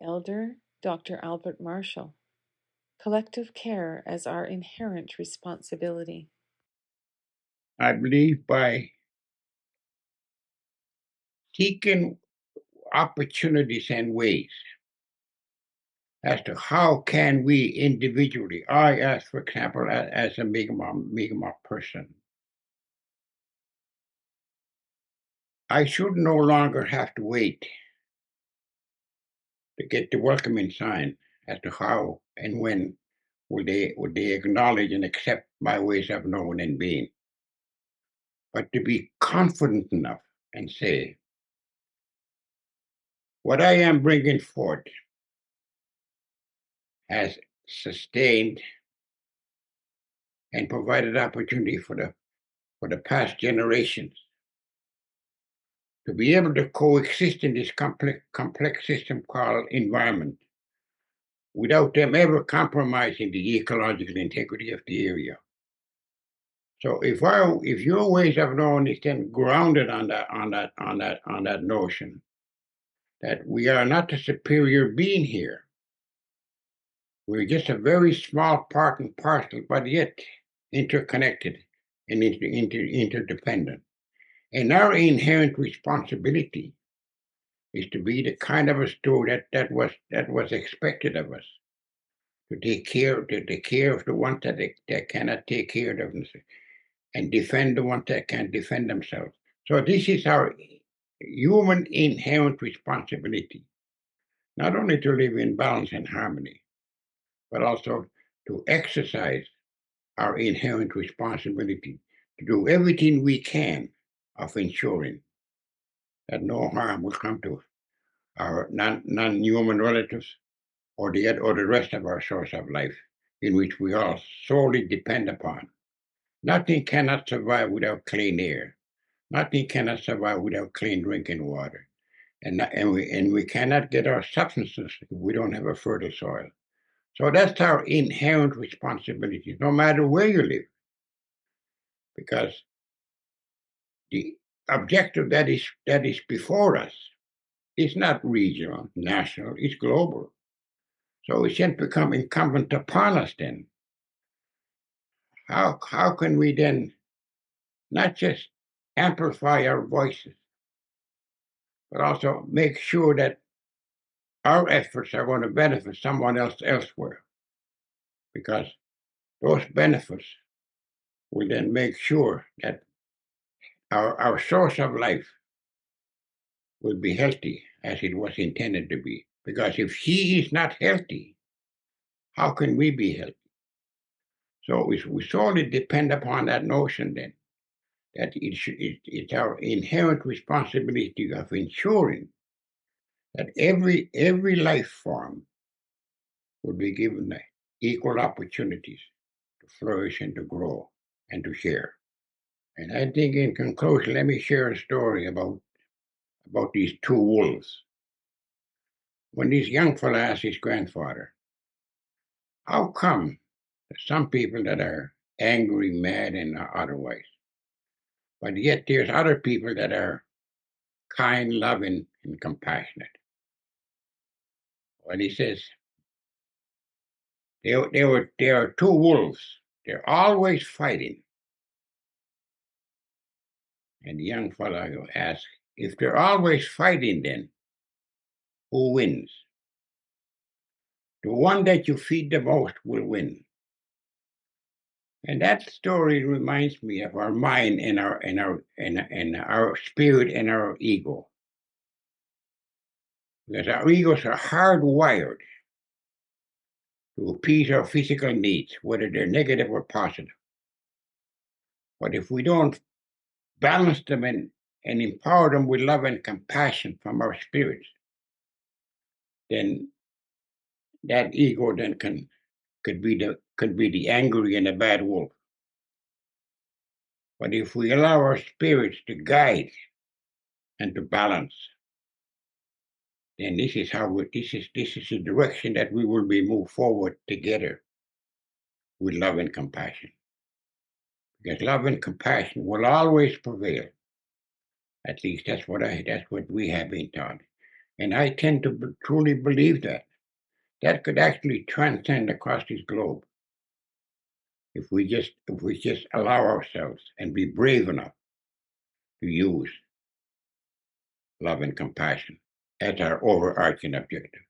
Elder Dr. Albert Marshall. Collective care as our inherent responsibility. I believe by seeking opportunities and ways as to how can we individually, I as for example, as a Mi'kmaq person, I should no longer have to wait to get the welcoming sign as to how and when would they acknowledge and accept my ways of knowing and being, but to be confident enough and say, what I am bringing forth has sustained and provided opportunity for the past generations to be able to coexist in this complex system called environment without them ever compromising the ecological integrity of the area. So if your ways of knowing is then grounded on that notion that we are not the superior being here, we're just a very small part and parcel, but yet interconnected and interdependent. And our inherent responsibility is to be the kind of a steward that was expected of us, to take care of the ones that cannot take care of themselves, and defend the ones that can't defend themselves. So this is our human inherent responsibility, not only to live in balance and harmony, but also to exercise our inherent responsibility to do everything we can of ensuring that no harm will come to our non-human relatives or the rest of our source of life, in which we all solely depend upon. Nothing cannot survive without clean air. Nothing cannot survive without clean drinking water. And we cannot get our substances if we don't have a fertile soil. So that's our inherent responsibility, no matter where you live, because the objective that is before us is not regional, national, it's global. So it should become incumbent upon us then. How can we then not just amplify our voices, but also make sure that our efforts are going to benefit someone else elsewhere? Because those benefits will then make sure that our source of life will be healthy as it was intended to be. Because if he is not healthy, how can we be healthy? So we solely depend upon that notion then that it's our inherent responsibility of ensuring that every life form will be given equal opportunities to flourish and to grow and to share. And I think in conclusion, let me share a story about these two wolves. When this young fella asked his grandfather, how come there's some people that are angry, mad, and otherwise, but yet there's other people that are kind, loving, and compassionate? Well, he says, there are two wolves. They're always fighting. And the young fellow asked, if they're always fighting, then who wins? The one that you feed the most will win. And that story reminds me of our mind and our spirit and our ego. Because our egos are hardwired to appease our physical needs, whether they're negative or positive. But if we don't balance them and empower them with love and compassion from our spirits, then that ego then could be the angry and the bad wolf. But if we allow our spirits to guide and to balance, then this is the direction that we will be moved forward together with love and compassion. Because love and compassion will always prevail. At least that's what we have been taught. And I tend to truly believe that. That could actually transcend across this globe if we just allow ourselves and be brave enough to use love and compassion as our overarching objective.